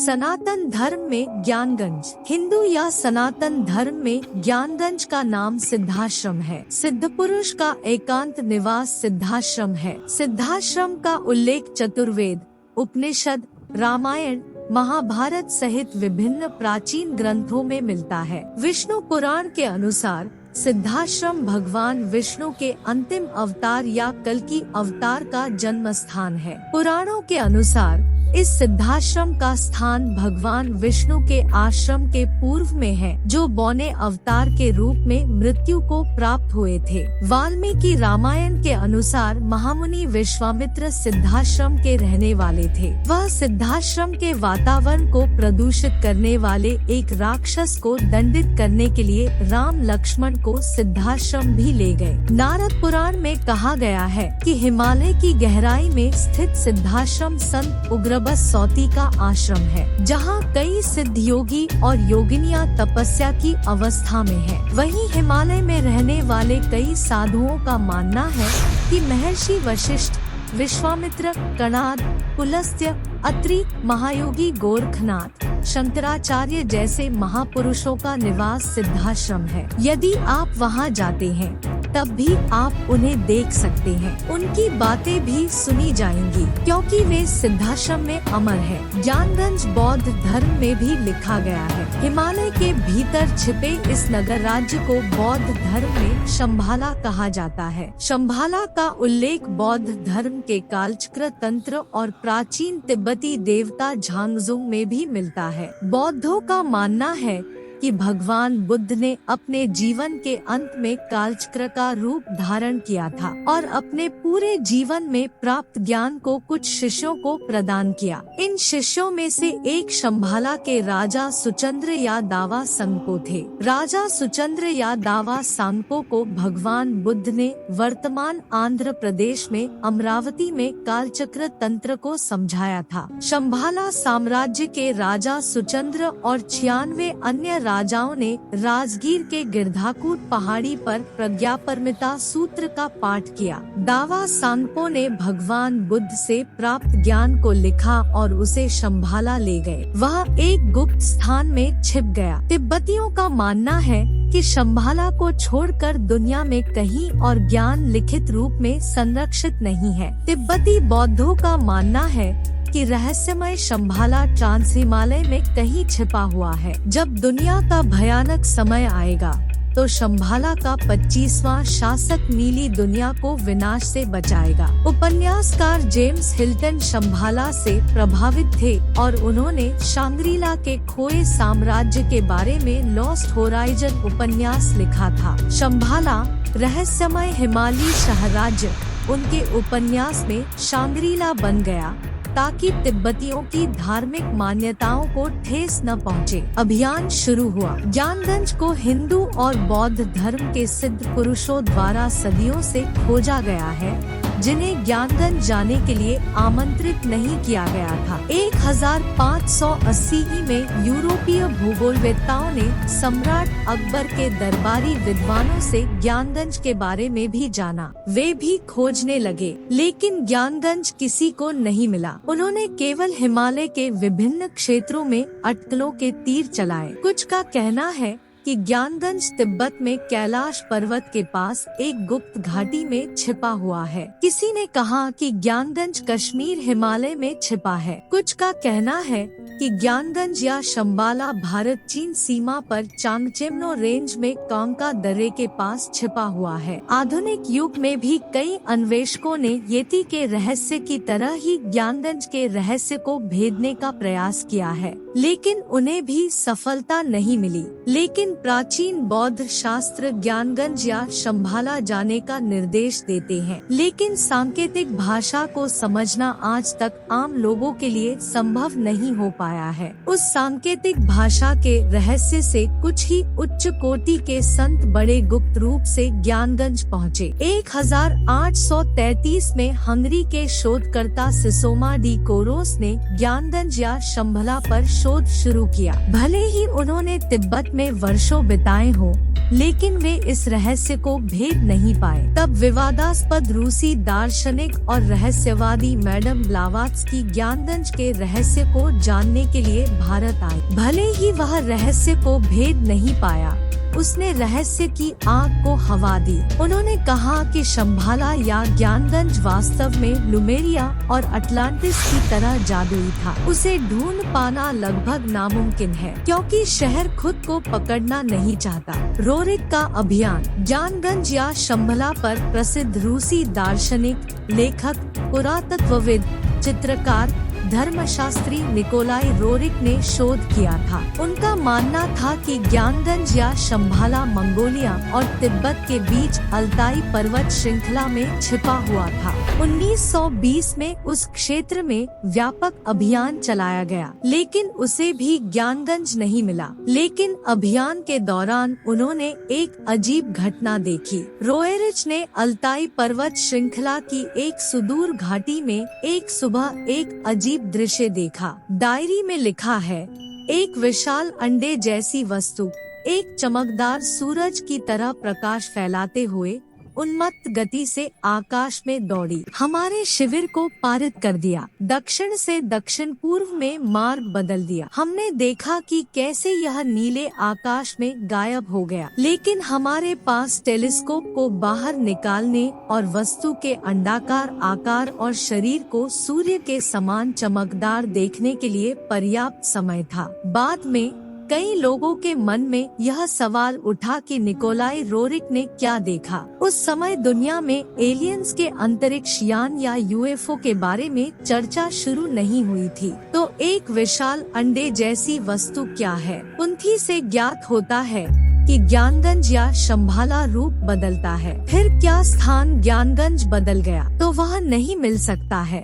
सनातन धर्म में ज्ञानगंज। हिंदू या सनातन धर्म में ज्ञानगंज का नाम सिद्धाश्रम है। सिद्ध पुरुष का एकांत निवास सिद्धाश्रम है। सिद्धाश्रम का उल्लेख चतुर्वेद, उपनिषद, रामायण, महाभारत सहित विभिन्न प्राचीन ग्रंथों में मिलता है। विष्णु पुराण के अनुसार सिद्धाश्रम भगवान विष्णु के अंतिम अवतार या कल्कि अवतार का जन्म स्थान है। पुराणों के अनुसार इस सिद्धाश्रम का स्थान भगवान विष्णु के आश्रम के पूर्व में है, जो बौने अवतार के रूप में मृत्यु को प्राप्त हुए थे। वाल्मीकि रामायण के अनुसार महामुनि विश्वामित्र सिद्धाश्रम के रहने वाले थे। वह सिद्धाश्रम के वातावरण को प्रदूषित करने वाले एक राक्षस को दंडित करने के लिए राम लक्ष्मण को सिद्धाश्रम भी ले गए। नारद पुराण में कहा गया है कि हिमालय की गहराई में स्थित सिद्धाश्रम संत उग्रबस सौती का आश्रम है, जहाँ कई सिद्ध योगी और योगिनियाँ तपस्या की अवस्था में है। वहीं हिमालय में रहने वाले कई साधुओं का मानना है कि महर्षि वशिष्ठ, विश्वामित्र, कणाद, पुलस्त्य, अत्रि, महायोगी गोरखनाथ, शंकराचार्य जैसे महापुरुषों का निवास सिद्धाश्रम है। यदि आप वहां जाते हैं तब भी आप उन्हें देख सकते हैं। उनकी बातें भी सुनी जाएंगी, क्योंकि वे सिद्धाश्रम में अमर है। ज्ञानगंज बौद्ध धर्म में भी लिखा गया है। हिमालय के भीतर छिपे इस नगर राज्य को बौद्ध धर्म में शंभाला कहा जाता है। शंभाला का उल्लेख बौद्ध धर्म के कालचक्र तंत्र और प्राचीन तिब्बती देवता झांगजुंग में भी मिलता है। बौद्धों का मानना है कि भगवान बुद्ध ने अपने जीवन के अंत में कालचक्र का रूप धारण किया था और अपने पूरे जीवन में प्राप्त ज्ञान को कुछ शिष्यों को प्रदान किया। इन शिष्यों में से एक शंभाला के राजा सुचंद्र या दावा सांगपो थे। राजा सुचंद्र या दावा सांगपो को भगवान बुद्ध ने वर्तमान आंध्र प्रदेश में अमरावती में कालचक्र तंत्र को समझाया था। शंभाला साम्राज्य के राजा सुचंद्र और 96 अन्य राजाओं ने राजगीर के गिरधाकूट पहाड़ी पर प्रज्ञापरमिता सूत्र का पाठ किया। दावा सांगपो ने भगवान बुद्ध से प्राप्त ज्ञान को लिखा और उसे शंभाला ले गए। वह एक गुप्त स्थान में छिप गया। तिब्बतियों का मानना है कि शंभाला को छोड़कर दुनिया में कहीं और ज्ञान लिखित रूप में संरक्षित नहीं है। तिब्बती बौद्धों का मानना है कि रहस्यमय शंभाला ट्रांस हिमालय में कहीं छिपा हुआ है। जब दुनिया का भयानक समय आएगा तो शंभाला का 25वां शासक नीली दुनिया को विनाश से बचाएगा। उपन्यासकार जेम्स हिल्टन शंभाला से प्रभावित थे और उन्होंने शांग्रीला के खोए साम्राज्य के बारे में लॉस्ट होराइजन उपन्यास लिखा था। शंभाला रहस्यमय हिमालयी शहरराज्य उनके उपन्यास में शांग्रीला बन गया, ताकि तिब्बतियों की धार्मिक मान्यताओं को ठेस न पहुंचे। अभियान शुरू हुआ। ज्ञानगंज को हिंदू और बौद्ध धर्म के सिद्ध पुरुषों द्वारा सदियों से खोजा गया है, जिन्हें ज्ञानगंज जाने के लिए आमंत्रित नहीं किया गया था। 1580 में यूरोपीय भूगोलवेत्ताओं ने सम्राट अकबर के दरबारी विद्वानों से ज्ञानगंज के बारे में भी जाना। वे भी खोजने लगे, लेकिन ज्ञानगंज किसी को नहीं मिला। उन्होंने केवल हिमालय के विभिन्न क्षेत्रों में अटकलों के तीर चलाए। कुछ का कहना है कि ज्ञानगंज तिब्बत में कैलाश पर्वत के पास एक गुप्त घाटी में छिपा हुआ है। किसी ने कहा कि ज्ञानगंज कश्मीर हिमालय में छिपा है। कुछ का कहना है कि ज्ञानगंज या शंभाला भारत चीन सीमा पर चांगचेमनो रेंज में कांका दर्रे के पास छिपा हुआ है। आधुनिक युग में भी कई अन्वेषकों ने येती के रहस्य की तरह ही ज्ञानगंज के रहस्य को भेदने का प्रयास किया है, लेकिन उन्हें भी सफलता नहीं मिली। लेकिन प्राचीन बौद्ध शास्त्र ज्ञानगंज या शंभाला जाने का निर्देश देते हैं, लेकिन सांकेतिक भाषा को समझना आज तक आम लोगों के लिए संभव नहीं हो पाया है। उस सांकेतिक भाषा के रहस्य से कुछ ही उच्च कोटि के संत बड़े गुप्त रूप से ज्ञानगंज पहुँचे। 1833 में हंगरी के शोधकर्ता सिसोमा डी कोरोस ने ज्ञानगंज या शंभाला पर शोध शुरू किया। भले ही उन्होंने तिब्बत में वर्षों वर्षों बिताए हों, लेकिन वे इस रहस्य को भेद नहीं पाए। तब विवादास्पद रूसी दार्शनिक और रहस्यवादी मैडम ब्लावात्स्की ज्ञानगंज के रहस्य को जानने के लिए भारत आई। भले ही वह रहस्य को भेद नहीं पाया, उसने रहस्य की आग को हवा दी। उन्होंने कहा कि शंभाला या ज्ञानगंज वास्तव में लुमेरिया और अटलांटिस की तरह जादुई था। उसे ढूंढ पाना लगभग नामुमकिन है, क्योंकि शहर खुद को पकड़ना नहीं चाहता। रोरिक का अभियान। ज्ञानगंज या शंभला पर प्रसिद्ध रूसी दार्शनिक, लेखक, पुरातत्वविद, चित्रकार, धर्मशास्त्री निकोलाई रोरिक ने शोध किया था। उनका मानना था कि ज्ञानगंज या शंभाला मंगोलिया और तिब्बत के बीच अल्ताई पर्वत श्रृंखला में छिपा हुआ था। 1920 में उस क्षेत्र में व्यापक अभियान चलाया गया, लेकिन उसे भी ज्ञानगंज नहीं मिला। लेकिन अभियान के दौरान उन्होंने एक अजीब घटना देखी। रोएरिच ने अल्ताई पर्वत श्रृंखला की एक सुदूर घाटी में एक सुबह एक अजीब दृश्य देखा। डायरी में लिखा है, एक विशाल अंडे जैसी वस्तु एक चमकदार सूरज की तरह प्रकाश फैलाते हुए उन्मत्त गति से आकाश में दौड़ी, हमारे शिविर को पारित कर दिया, दक्षिण से दक्षिण पूर्व में मार्ग बदल दिया। हमने देखा कि कैसे यह नीले आकाश में गायब हो गया, लेकिन हमारे पास टेलीस्कोप को बाहर निकालने और वस्तु के अंडाकार आकार और शरीर को सूर्य के समान चमकदार देखने के लिए पर्याप्त समय था। बाद में कई लोगों के मन में यह सवाल उठा कि निकोलाई रोरिक ने क्या देखा। उस समय दुनिया में एलियंस के अंतरिक्ष यान या यूएफओ के बारे में चर्चा शुरू नहीं हुई थी। तो एक विशाल अंडे जैसी वस्तु क्या है? पुंथी से ज्ञात होता है कि ज्ञानगंज या शंभाला रूप बदलता है। फिर क्या स्थान ज्ञानगंज बदल गया तो वह नहीं मिल सकता है।